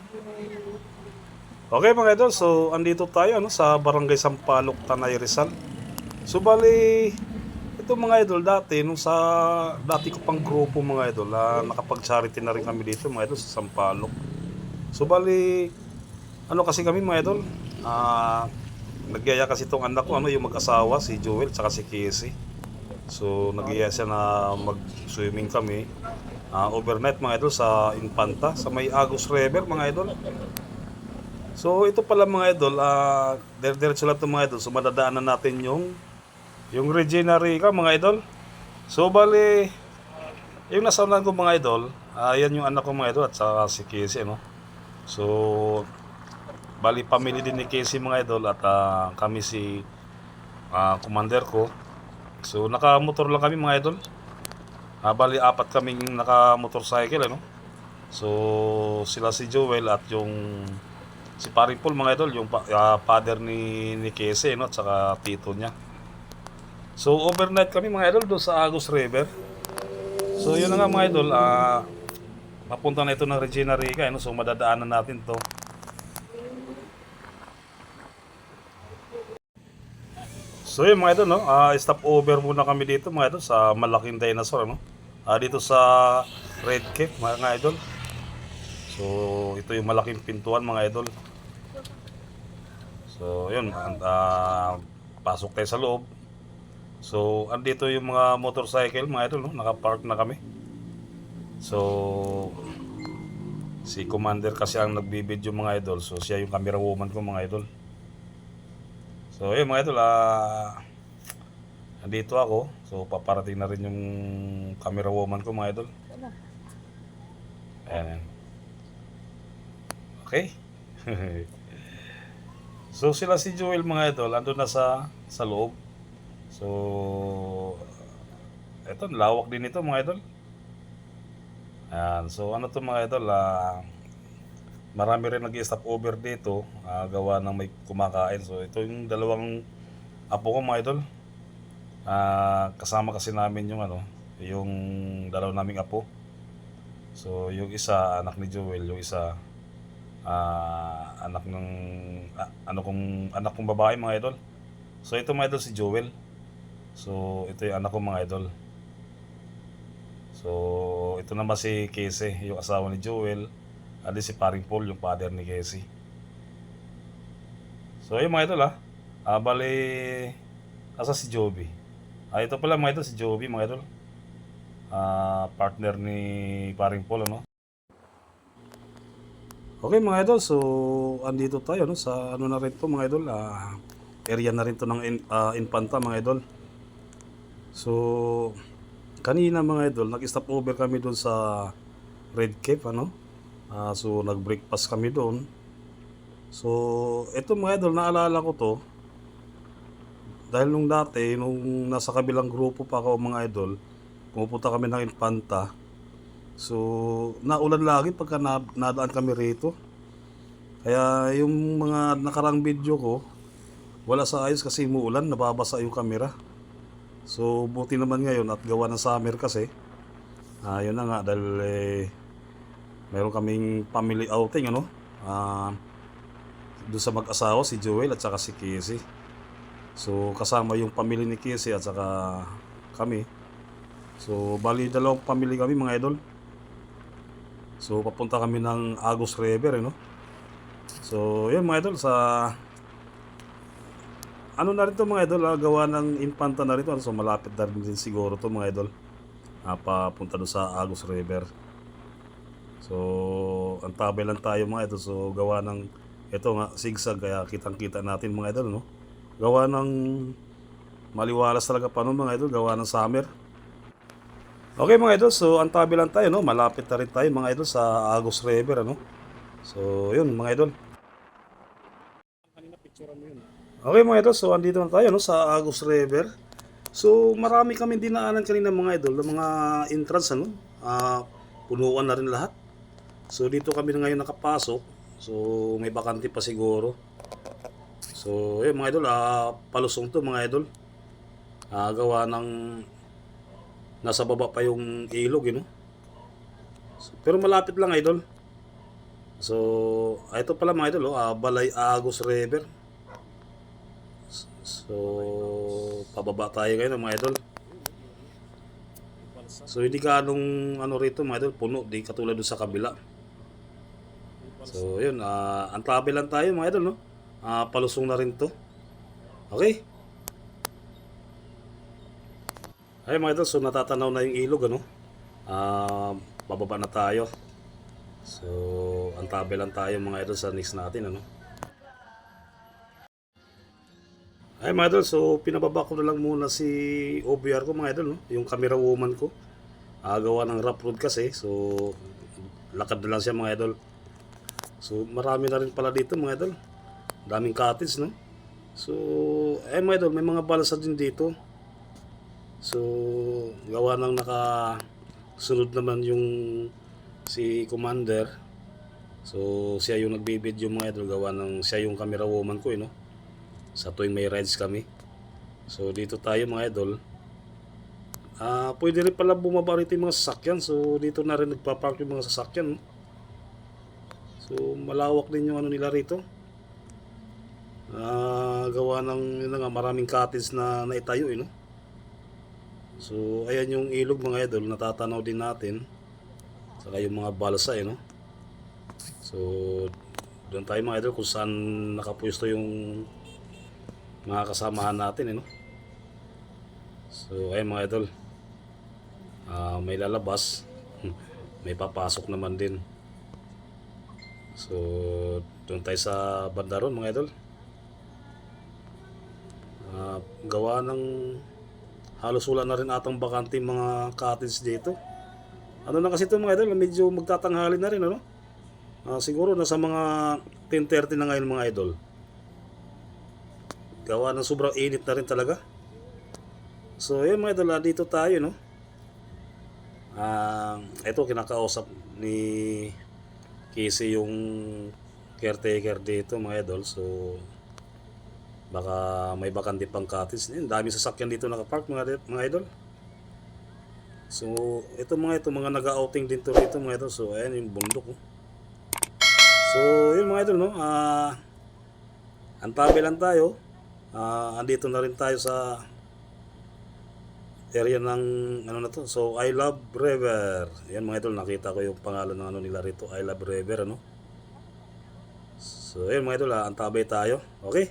Okay mga idol, so andito tayo sa Barangay Sampaloc, Tanay Rizal. So bali, ito mga idol dati, nung sa dati ko pang grupo mga idol, nakapag-charity na rin kami dito mga idol sa Sampaloc. So bali, kasi kami mga idol, nagyaya kasi itong anak ko, yung mag-asawa, si Joel, tsaka si Casey. So nagyaya siya na mag-swimming kami, overnight mga idol sa Infanta, sa may Agus River mga idol. So ito pala mga idol, diretso lang ito mga idol. So madadaanan natin yung Regina Rica mga idol. So bali, yung nasa unahan ko mga idol, yan yung anak ko mga idol at saka si Casey, no? So, bali family din ni Casey mga idol at kami si commander ko. So naka-motor lang kami mga idol. Bali apat kaming naka-motorcycle, ano? So sila si Joel at yung si Paring Paul mga idol, yung father ni Kese, no, at saka tito niya. So overnight kami mga idol doon sa Agus River. So yun na nga mga idol, papunta na ito ng Regina Rica, no? So madadaanan natin to. So yun mga idol, no, stop over muna kami dito mga idol sa malaking dinosaur, no? Dito sa Red Cave mga idol. So ito yung malaking pintuan mga idol. So yun, pasok tayo sa loob. So, andito yung mga motorcycle, mga idol, no? Naka-park na kami. So, si Commander kasi ang nagbibideo mga idol. So, siya yung camera woman ko mga idol. So, yun mga idol, andito ako. So, paparating na rin yung camera woman ko mga idol. Ayan. Okay? So, sila si Joel mga idol, andun na sa loob. So, eto, lawak din ito mga idol. Ayan. So, ano to mga idol, marami rin nag-stop over dito, gawa ng may kumakain. So ito yung dalawang apo ko mga idol. Kasama kasi namin yung dalaw naming apo. So yung isa anak ni Joel, yung isa anak ng anak kong babae mga idol. So ito mga idol si Joel. So ito yung anak ko mga idol. So ito naman si Casey, yung asawa ni Joel. Adi si Paring Paul, yung father ni Casey. So ayun mga idol bali, asa si Joby. Ito pala mga idol si Joby mga idol. Partner ni Paring Paul, ano. Okay mga idol, so andito tayo no sa ano na rin to mga idol, area na rin to ng Infanta mga idol. So kanina mga idol, nag-stop over kami doon sa Red Cave, ano. So nag-breakfast kami doon. So ito mga idol, naalala ko to dahil nung dati, nung nasa kabilang grupo pa ako mga idol, pumupunta kami ng Infanta. So naulan lagi pagka nadaan kami rito. Kaya yung mga nakarang video ko, wala sa ayos kasi umuulan, nababasa yung camera. So buti naman ngayon at gawa ng summer kasi, yun na nga dahil mayroon kaming family outing, ano. Doon sa mag-asawa si Joel at saka si Casey. So kasama yung pamilya ni Casey at saka kami. So bali dalawang pamilya kami mga idol. So papunta kami ng Agus River, no. So yun mga idol, sa ano na rin to mga idol, gawa ng Infanta na rin to. So malapit na rin din siguro to mga idol, papunta doon sa Agus River. So antabay lang tayo mga idol. So gawa ng ito nga sigsag, kaya kitang kita natin mga idol, no. Gawa ng maliwalas talaga pa no mga idol, gawa ng summer. Okay mga idol, so antabi lang tayo, no. Malapit na rin tayo mga idol sa Agus River, ano. So yun mga idol. Okay mga idol, so andito na tayo no sa Agus River. So marami kami dinaanan kanina mga idol, ng mga entrance, ano. Punuan na rin lahat. So dito kami na ngayon nakapasok. So may bakante pa siguro. So yun mga idol, palusong to mga idol. Gawa ng nasa baba pa yung ilog, so, pero malapit lang idol. So, ito pala mga idol, Balay Agos River. So, pababa tayo ngayon mga idol. So, hindi ka anong ano rito mga idol, puno, di katulad doon sa kabila. So, yun, ang tabi lang tayo mga idol, no? Palusong na rin to. Okay? Ay mga idol, so natatanaw na yung ilog, ano? Bababa na tayo. So, ang tabi lang tayo mga idol sa next natin, ano? Ay mga idol, so pinababa ko na lang muna si OBR ko mga idol, no? Yung camera woman ko. Gawa ng rough road kasi, so lakad na lang siya mga idol. So marami na rin pala dito mga idol. Daming cottage, no? So, mga idol, may mga balsa din dito. So, gawa ng nakasunod naman yung si Commander. So, siya yung nagbibideo mga idol, gawa ng siya yung camera woman ko, no? Sa tuwing may rides kami. So, dito tayo mga idol. Pwede rin pala bumaba rito yung mga sasakyan. So, dito na rin nagpa-park yung mga sasakyan, no? So, malawak din yung ano nila rito. Gawa ng yun nga, maraming cottage na naitayo, no? So, ayan yung ilog mga idol, natatanaw din natin. Saka yung mga balsa, no? So, doon tayo mga idol kung saan nakapwesto yung mga kasamahan natin, no? So, ayan mga idol. May lalabas. May papasok naman din. So, doon tayo sa banda ron mga idol. Gawa ng halos wala na rin atang bakante mga cottage dito. Ano na kasi ito mga idol, medyo magtatanghali na rin, ano? Siguro nasa mga 10:30 na ngayon mga idol. Gawa ng sobrang init na rin talaga. So yun mga idol, dito tayo, no? Ito kinakausap ni Casey yung caretaker dito mga idol. So baka may bakante pang cottage. Dami sasakyan dito nakapark mga idol. So ito mga nag-outing din to rito mga idol. So ayan yung bundok, oh. So yun mga idol, no? Antabi lang tayo. Andito na rin tayo sa area ng ano na to. So I Love River. Yan mga idol, nakita ko yung pangalan ng ano nila rito, I Love River, ano? So yun mga idol, antabay tayo. Okay?